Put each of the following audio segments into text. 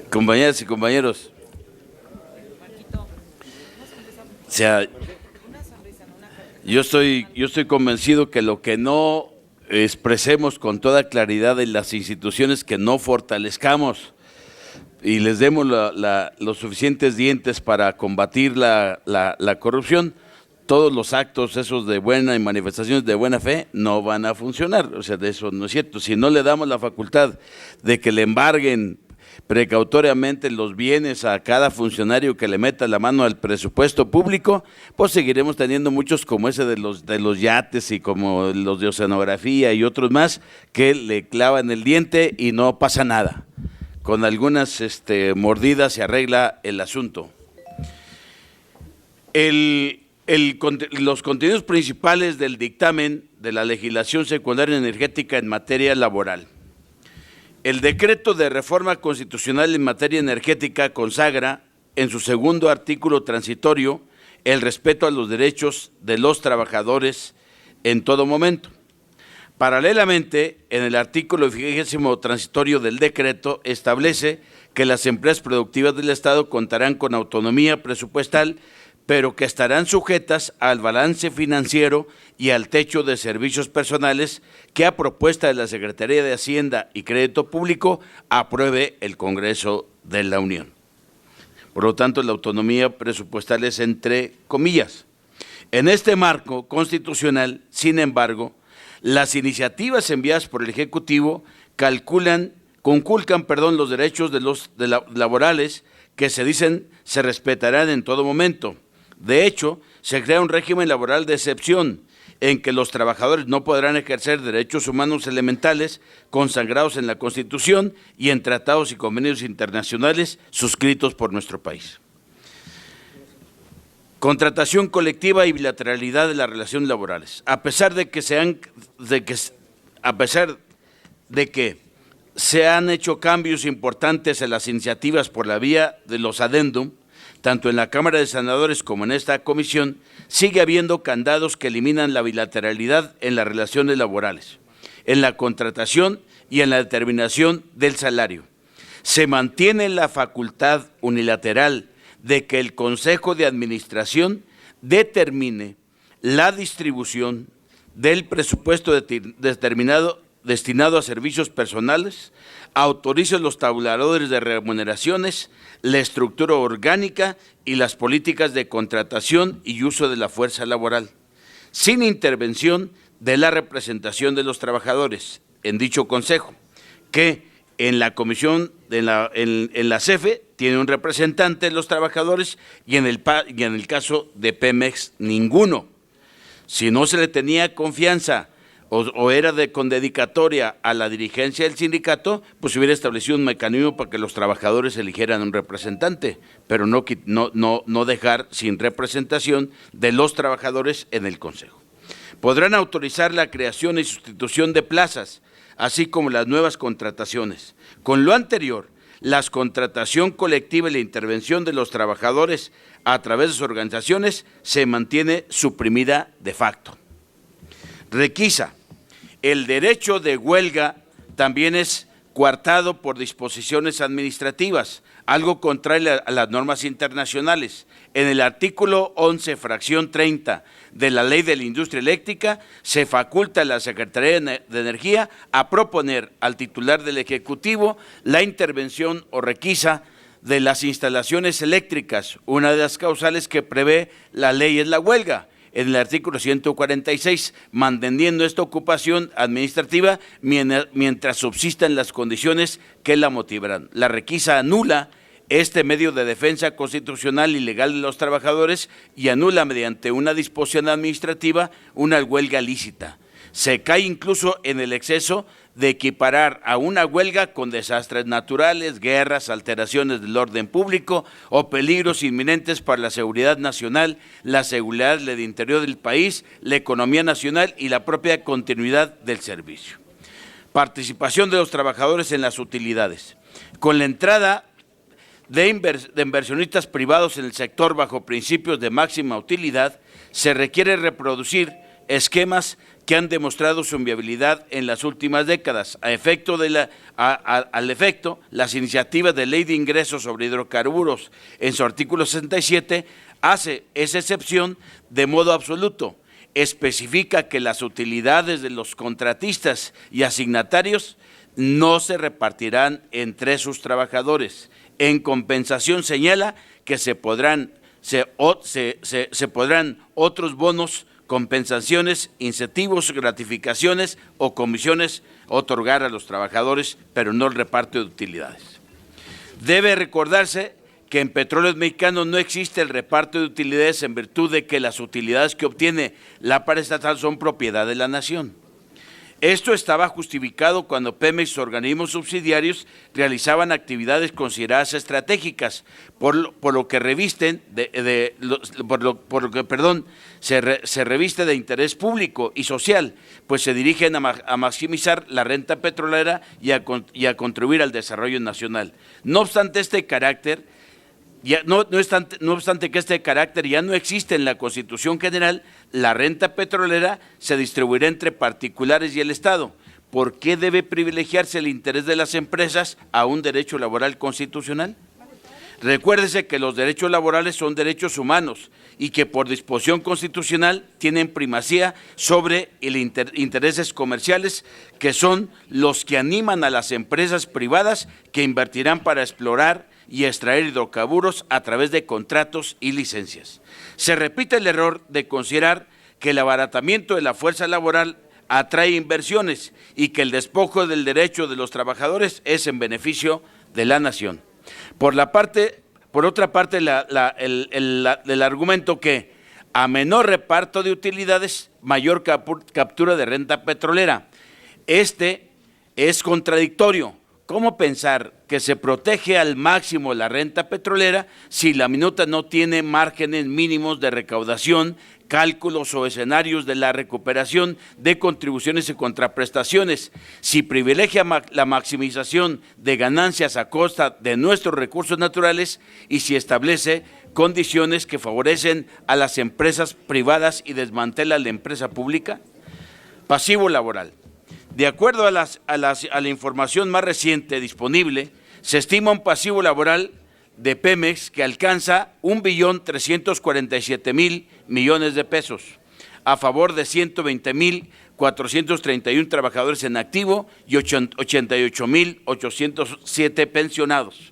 Compañeras y compañeros, o sea, yo estoy convencido que lo que no expresemos con toda claridad en las instituciones, que no fortalezcamos y les demos los suficientes dientes para combatir la corrupción, todos los actos esos de buena y manifestaciones de buena fe no van a funcionar. O sea, de eso no es cierto. Si no le damos la facultad de que le embarguen precautoriamente los bienes a cada funcionario que le meta la mano al presupuesto público, pues seguiremos teniendo muchos como ese de los yates y como los de oceanografía y otros más que le clavan el diente y no pasa nada. Con algunas mordidas se arregla el asunto. Los contenidos principales del dictamen de la legislación secundaria energética en materia laboral. El decreto de reforma constitucional en materia energética consagra en su segundo artículo transitorio el respeto a los derechos de los trabajadores en todo momento. Paralelamente, en el artículo 20º transitorio del decreto establece que las empresas productivas del Estado contarán con autonomía presupuestal, pero que estarán sujetas al balance financiero y al techo de servicios personales que, a propuesta de la Secretaría de Hacienda y Crédito Público, apruebe el Congreso de la Unión. Por lo tanto, la autonomía presupuestal es entre comillas. En este marco constitucional, sin embargo, las iniciativas enviadas por el Ejecutivo conculcan los derechos laborales que se respetarán en todo momento. De hecho, se crea un régimen laboral de excepción en que los trabajadores no podrán ejercer derechos humanos elementales consagrados en la Constitución y en tratados y convenios internacionales suscritos por nuestro país. Contratación colectiva y bilateralidad de las relaciones laborales. A pesar de que se han hecho cambios importantes en las iniciativas por la vía de los adendum, tanto en la Cámara de Senadores como en esta comisión, sigue habiendo candados que eliminan la bilateralidad en las relaciones laborales, en la contratación y en la determinación del salario. Se mantiene la facultad unilateral de que el Consejo de Administración determine la distribución del presupuesto destinado a servicios personales, autorice los tabuladores de remuneraciones, la estructura orgánica y las políticas de contratación y uso de la fuerza laboral, sin intervención de la representación de los trabajadores en dicho consejo, que en la comisión, en la CFE, tiene un representante de los trabajadores y en el caso de Pemex, ninguno. Si no se le tenía confianza o era con dedicatoria a la dirigencia del sindicato, pues se hubiera establecido un mecanismo para que los trabajadores eligieran un representante, pero no dejar sin representación de los trabajadores en el Consejo. Podrán autorizar la creación y sustitución de plazas, así como las nuevas contrataciones. Con lo anterior, la contratación colectiva y la intervención de los trabajadores a través de sus organizaciones se mantiene suprimida de facto. Requisa. El derecho de huelga también es coartado por disposiciones administrativas, algo contrario a las normas internacionales. En el artículo 11, fracción 30 de la Ley de la Industria Eléctrica, se faculta a la Secretaría de Energía a proponer al titular del Ejecutivo la intervención o requisa de las instalaciones eléctricas. Una de las causales que prevé la ley es la huelga, en el artículo 146, manteniendo esta ocupación administrativa mientras subsistan las condiciones que la motivarán. La requisa anula este medio de defensa constitucional y legal de los trabajadores y anula mediante una disposición administrativa una huelga lícita. Se cae incluso en el exceso de equiparar a una huelga con desastres naturales, guerras, alteraciones del orden público o peligros inminentes para la seguridad nacional, la seguridad del interior del país, la economía nacional y la propia continuidad del servicio. Participación de los trabajadores en las utilidades. Con la entrada de inversionistas privados en el sector bajo principios de máxima utilidad, se requiere reproducir esquemas que han demostrado su inviabilidad en las últimas décadas. Al efecto, las iniciativas de ley de ingresos sobre hidrocarburos, en su artículo 67, hace esa excepción de modo absoluto. Especifica que las utilidades de los contratistas y asignatarios no se repartirán entre sus trabajadores. En compensación señala que se podrán otros bonos, compensaciones, incentivos, gratificaciones o comisiones otorgar a los trabajadores, pero no el reparto de utilidades. Debe recordarse que en Petróleos Mexicanos no existe el reparto de utilidades en virtud de que las utilidades que obtiene la paraestatal son propiedad de la nación. Esto estaba justificado cuando Pemex y sus organismos subsidiarios realizaban actividades consideradas estratégicas, por lo que se reviste de interés público y social, pues se dirigen a maximizar la renta petrolera y a contribuir al desarrollo nacional. No obstante este carácter, no obstante que este carácter ya no existe en la Constitución General, la renta petrolera se distribuirá entre particulares y el Estado. ¿Por qué debe privilegiarse el interés de las empresas a un derecho laboral constitucional? Recuérdese que los derechos laborales son derechos humanos y que por disposición constitucional tienen primacía sobre intereses comerciales, que son los que animan a las empresas privadas que invertirán para explorar y extraer hidrocarburos a través de contratos y licencias. Se repite el error de considerar que el abaratamiento de la fuerza laboral atrae inversiones y que el despojo del derecho de los trabajadores es en beneficio de la nación. Por otra parte, el argumento que a menor reparto de utilidades, mayor captura de renta petrolera. Este es contradictorio. ¿Cómo pensar que se protege al máximo la renta petrolera si la minuta no tiene márgenes mínimos de recaudación, cálculos o escenarios de la recuperación de contribuciones y contraprestaciones, si privilegia la maximización de ganancias a costa de nuestros recursos naturales y si establece condiciones que favorecen a las empresas privadas y desmantela la empresa pública? Pasivo laboral. De acuerdo a la información más reciente disponible, se estima un pasivo laboral de Pemex que alcanza 1.347.000 millones de pesos, a favor de 120.431 trabajadores en activo y 88.807 pensionados.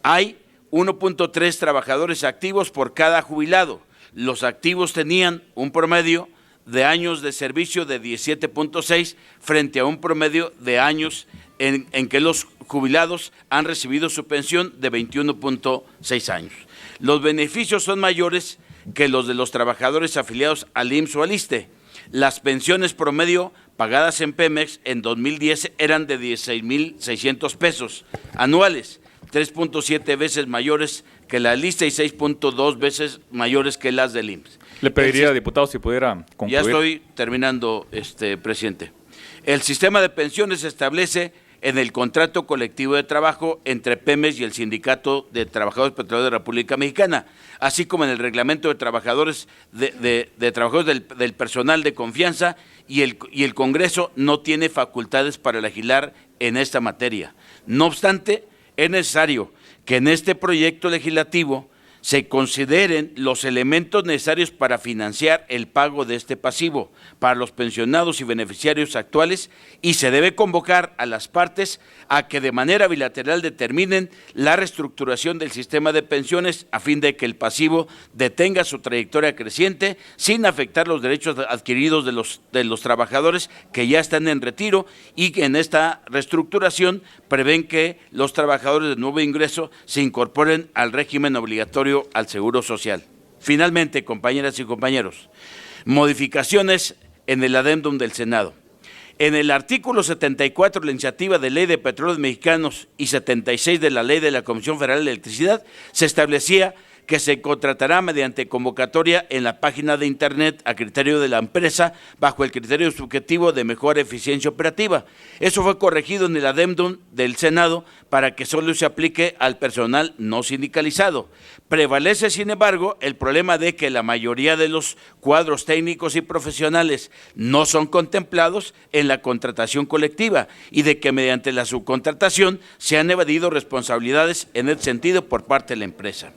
Hay 1.3 trabajadores activos por cada jubilado. Los activos tenían un promedio de años de servicio de 17.6 frente a un promedio de años en que los jubilados han recibido su pensión de 21.6 años. Los beneficios son mayores que los de los trabajadores afiliados al IMSS o al ISSSTE. Las pensiones promedio pagadas en Pemex en 2010 eran de 16.600 pesos anuales, 3.7 veces mayores que la ISSSTE y 6.2 veces mayores que las del IMSS. Le pediría, diputado, si pudiera concluir. Ya estoy terminando, presidente. El sistema de pensiones se establece en el contrato colectivo de trabajo entre Pemex y el Sindicato de Trabajadores Petroleros de la República Mexicana, así como en el reglamento de trabajadores trabajadores del personal de confianza, y el Congreso no tiene facultades para legislar en esta materia. No obstante, es necesario que en este proyecto legislativo se consideren los elementos necesarios para financiar el pago de este pasivo para los pensionados y beneficiarios actuales, y se debe convocar a las partes a que de manera bilateral determinen la reestructuración del sistema de pensiones a fin de que el pasivo detenga su trayectoria creciente sin afectar los derechos adquiridos de los trabajadores que ya están en retiro, y que en esta reestructuración prevén que los trabajadores de nuevo ingreso se incorporen al régimen obligatorio al Seguro Social. Finalmente, compañeras y compañeros, modificaciones en el adendum del Senado. En el artículo 74 de la iniciativa de Ley de Petróleos Mexicanos y 76 de la Ley de la Comisión Federal de Electricidad se establecía que se contratará mediante convocatoria en la página de Internet a criterio de la empresa bajo el criterio subjetivo de mejor eficiencia operativa. Eso fue corregido en el adendum del Senado para que solo se aplique al personal no sindicalizado. Prevalece, sin embargo, el problema de que la mayoría de los cuadros técnicos y profesionales no son contemplados en la contratación colectiva y de que mediante la subcontratación se han evadido responsabilidades en ese sentido por parte de la empresa.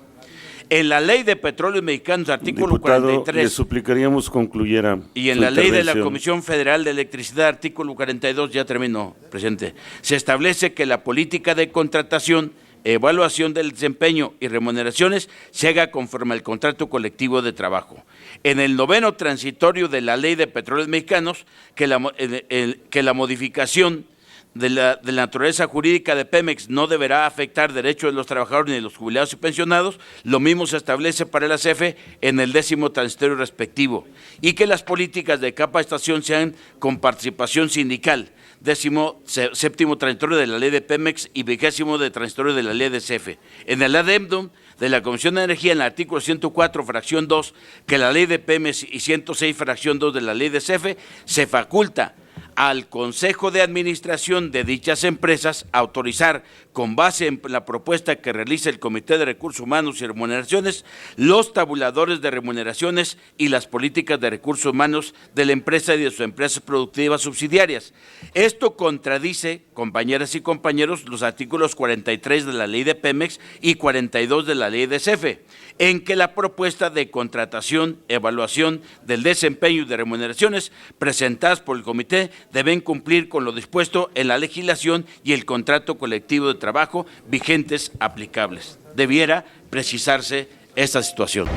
En la Ley de Petróleos Mexicanos, artículo Diputado, 43. le suplicaríamos concluyera. Y en su la Ley de la intervención. Comisión Federal de Electricidad, artículo 42, ya terminó, presidente, se establece que la política de contratación, evaluación del desempeño y remuneraciones se haga conforme al contrato colectivo de trabajo. En el 9º transitorio de la Ley de Petróleos Mexicanos, que la modificación de la naturaleza jurídica de Pemex no deberá afectar derechos de los trabajadores ni de los jubilados y pensionados, lo mismo se establece para la CFE en el 10º transitorio respectivo, y que las políticas de capacitación sean con participación sindical, 17º transitorio de la ley de Pemex y 20º de transitorio de la ley de CFE. En el adendum de la Comisión de Energía, en el artículo 104, fracción 2, que la ley de Pemex y 106, fracción 2 de la ley de CFE, se faculta al Consejo de Administración de dichas empresas autorizar, con base en la propuesta que realice el Comité de Recursos Humanos y Remuneraciones, los tabuladores de remuneraciones y las políticas de recursos humanos de la empresa y de sus empresas productivas subsidiarias. Esto contradice, compañeras y compañeros, los artículos 43 de la Ley de Pemex y 42 de la Ley de CFE, en que la propuesta de contratación, evaluación del desempeño y de remuneraciones presentadas por el comité deben cumplir con lo dispuesto en la legislación y el contrato colectivo de trabajo vigentes aplicables. Debiera precisarse esta situación.